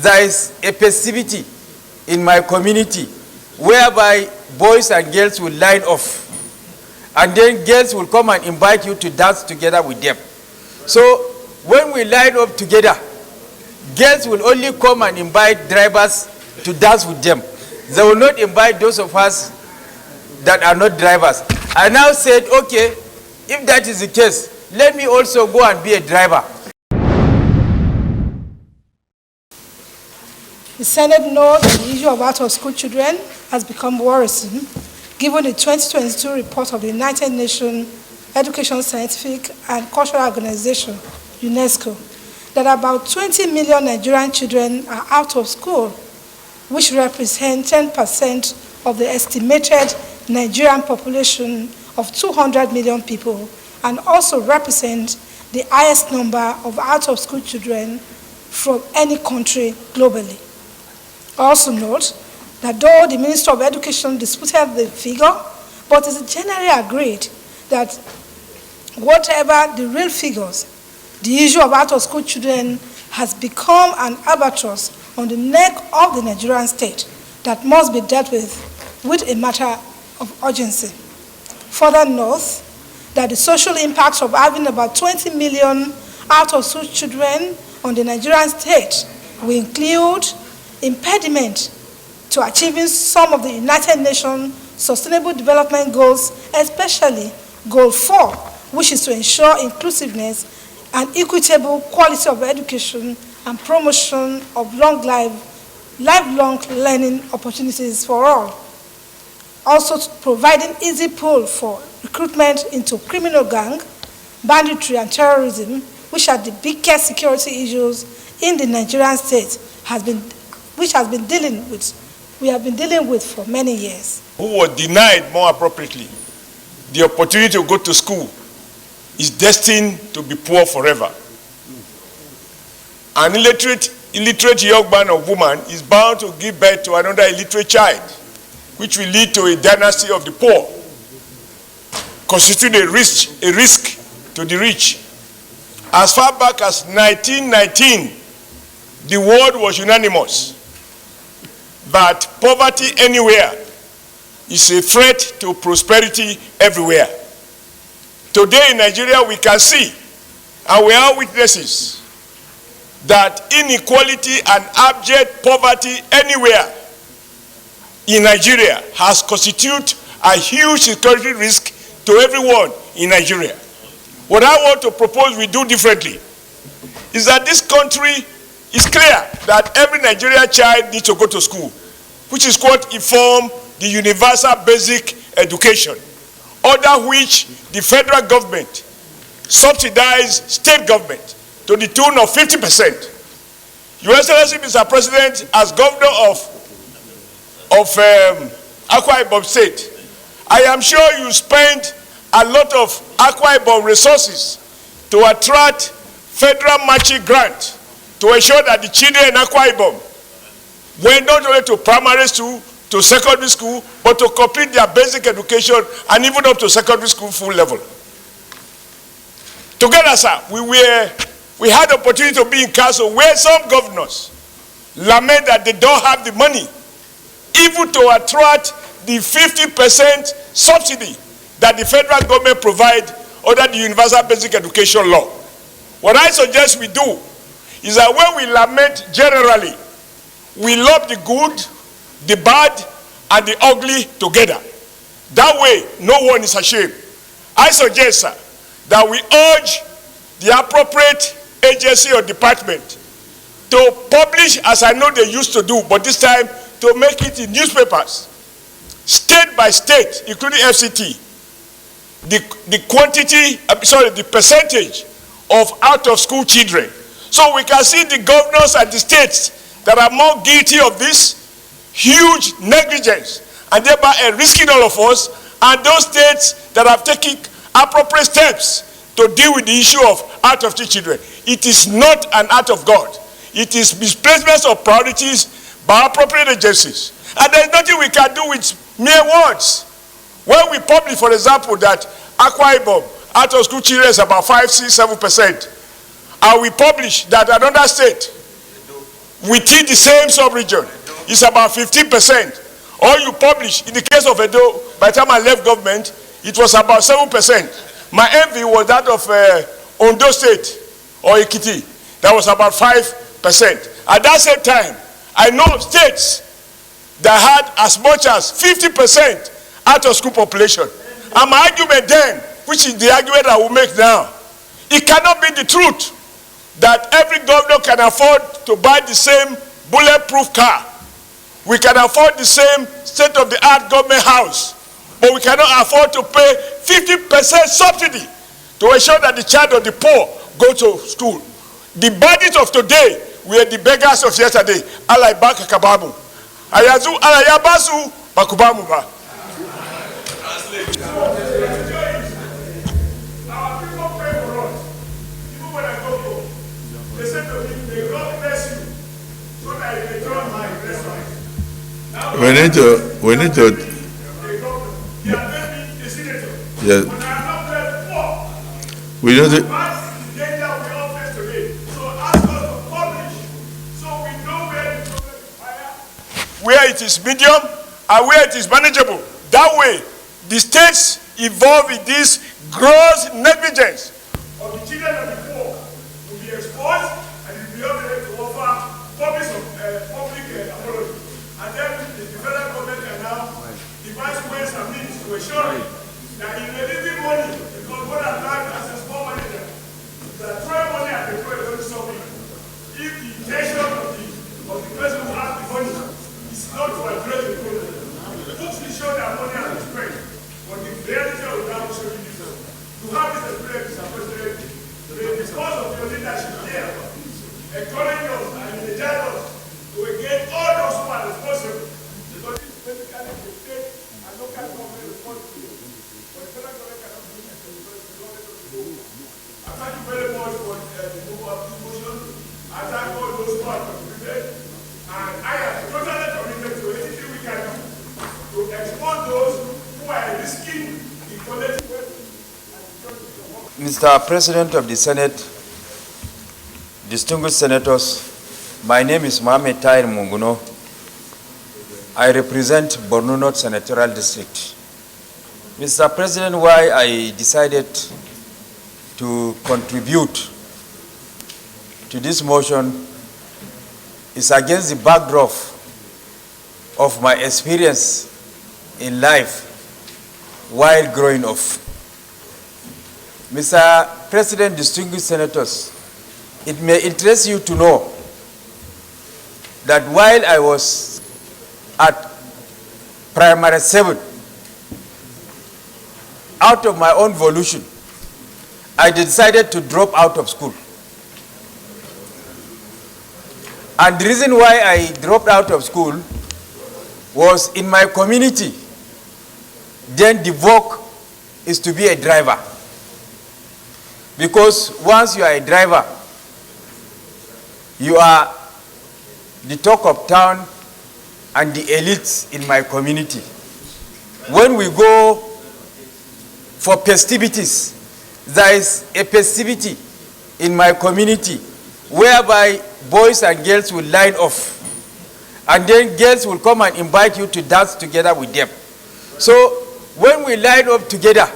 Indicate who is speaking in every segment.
Speaker 1: there is a festivity in my community whereby boys and girls will line off. And then girls will come and invite you to dance together with them. So when we line up together, girls will only come and invite drivers to dance with them. They will not invite those of us that are not drivers. I now said, okay, if that is the case, let me also go and be a driver.
Speaker 2: The Senate knows that the issue of out-of-school children has become worrisome, given the 2022 report of the United Nations Education, Scientific and Cultural Organization, UNESCO, that about 20 million Nigerian children are out of school, which represent 10% of the estimated Nigerian population of 200 million people, and also represent the highest number of out-of-school children from any country globally. Also note that though the Minister of Education disputed the figure, but it is generally agreed that whatever the real figures, the issue of out-of-school children has become an albatross on the neck of the Nigerian state that must be dealt with a matter of urgency. Further note that the social impacts of having about 20 million out-of-school children on the Nigerian state will include impediment to achieving some of the United Nations Sustainable Development Goals, especially Goal 4, which is to ensure inclusiveness and equitable quality of education and promotion of lifelong learning opportunities for all. Also providing easy pull for recruitment into criminal gang, banditry and terrorism, which are the biggest security issues in the Nigerian state, we have been dealing with for many years.
Speaker 3: Who was denied, more appropriately, the opportunity to go to school is destined to be poor forever. An illiterate young man or woman is bound to give birth to another illiterate child, which will lead to a dynasty of the poor, constituting a risk to the rich. As far back as 1919, the world was unanimous that poverty anywhere is a threat to prosperity everywhere. Today in Nigeria, we can see, and we are witnesses, that inequality and abject poverty anywhere in Nigeria has constituted a huge security risk to everyone in Nigeria. What I want to propose we do differently is that this country is clear that every Nigerian child needs to go to school, which is what informs the universal basic education, under which the federal government subsidizes state government to the tune of 50%. Your Excellency, Mr. President, as governor of Akwa Ibom State, I am sure you spent a lot of Akwa Ibom resources to attract federal matching grant to ensure that the children in Akwa Ibom went not only to primary school, to secondary school, but to complete their basic education and even up to secondary school full level. Together, sir, we had the opportunity to be in council where some governors lament that they don't have the money even to attract the 50% subsidy that the federal government provides under the Universal Basic Education Law. What I suggest we do is that when we lament generally, we lump the good, the bad, and the ugly together. That way, no one is ashamed. I suggest, sir, that we urge the appropriate agency or department to publish, as I know they used to do, but this time to make it in newspapers, state by state, including FCT, the percentage of out-of-school children. So we can see the governors and the states that are more guilty of this huge negligence and thereby risking all of us, and those states that have taken appropriate steps to deal with the issue of out-of-school children. It is not an act of God. It is misplacement of priorities by appropriate agencies. And there's nothing we can do with mere words. When we publish, for example, that Akwa Ibom out-of-school children is about 5, 6, 7%, and we publish that another state, within the same sub-region is about 15%. All you publish, in the case of Edo, by the time I left government, it was about 7%. My envy was that of Ondo State or Ekiti. That was about 5%. At that same time, I know of states that had as much as 50% out of school population. And my argument then, which is the argument I will make now, it cannot be the truth that every governor can afford to buy the same bulletproof car. We can afford the same state-of-the-art government house, but we cannot afford to pay 50% subsidy to ensure that the child of the poor go to school. The bandits of today were the beggars of yesterday. Alaibaka kababu. Ayazu alayabasu bakubamu ba. Our people pray for us. Even when I go home, they say to me, may God bless you, so that I can join my restaurant.
Speaker 4: We need to. Yes. We need to.
Speaker 3: Where it is medium and where it is manageable. That way, the states involved in this gross negligence of the children of the poor will be exposed and will be able to offer public apology. And then the federal government can now devise ways and means to assure that in releasing money, because what I've learned as a small manager, that throwing money at the poor is only something. If the intention of the person who has the money is not to address the problem, folks will show their money at the spread, but the reality of that will show you this. To have this experience, Mr. President, because of your leadership here, encourage us and energize us to engage all those who are responsible, because this is basically the state and local government responsibility. But the federal government cannot do this because the government of the world. I thank you very much for the move of this motion. I thank all those who are contributed. And I am totally committed to anything we can do to expose those who are risking the collective wealth.
Speaker 1: Mr. President of the Senate, distinguished senators, my name is Mohamed Tahir Munguno. I represent Borno North Senatorial District. Mr. President, why I decided to contribute to this motion is against the backdrop of my experience in life while growing up. Mr. President, distinguished senators, it may interest you to know that while I was at primary 7, out of my own volition, I decided to drop out of school. And the reason why I dropped out of school was in my community, then the vogue is to be a driver. Because once you are a driver, you are the talk of town and the elites in my community. When we go for festivities, there is a festivity in my community whereby boys and girls will line up, and then girls will come and invite you to dance together with them. So when we line up together,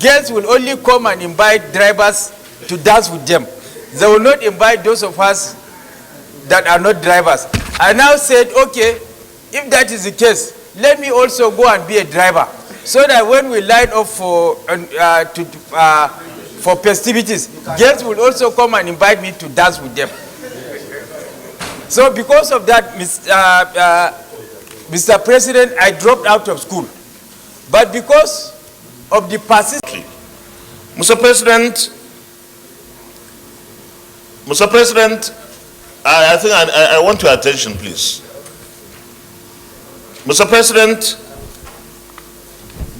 Speaker 1: girls will only come and invite drivers to dance with them. They will not invite those of us that are not drivers. I now said, okay, if that is the case, let me also go and be a driver, so that when we line up for festivities, girls will also come and invite me to dance with them. So because of that, Mr. President, I dropped out of school. But because of the persistence.
Speaker 4: Mr. President, I think I want your attention, please. Mr. President,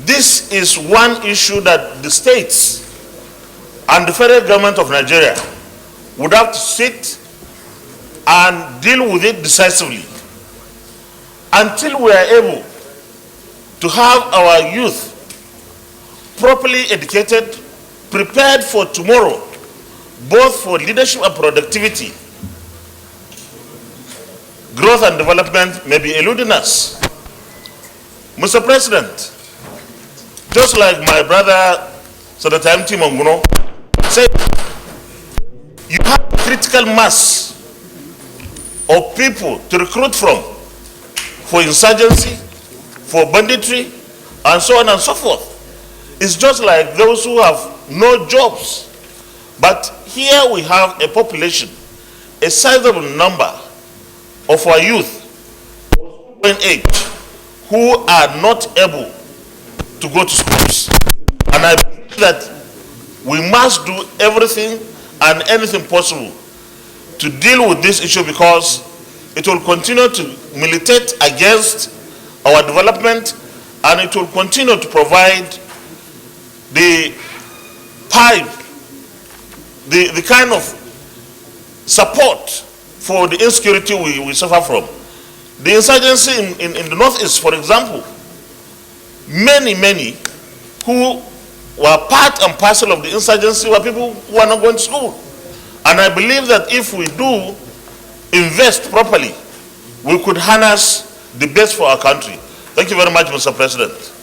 Speaker 4: this is one issue that the states and the federal government of Nigeria would have to sit and deal with it decisively until we are able to have our youth properly educated, prepared for tomorrow, both for leadership and productivity. growth and development may be eluding us. Mr. President, just like my brother, Senator M.T. Monguno, said, you have critical mass of people to recruit from for insurgency, for banditry, and so on and so forth. It's just like those who have no jobs. But here we have a population, a sizable number of our youth in age who are not able to go to schools. And I believe that we must do everything and anything possible to deal with this issue, because it will continue to militate against our development, and it will continue to provide the pipe, the kind of support for the insecurity we suffer from. The insurgency in the Northeast, for example, many who were part and parcel of the insurgency were people who are not going to school. And I believe that if we do invest properly, we could harness the best for our country. Thank you very much, Mr. President.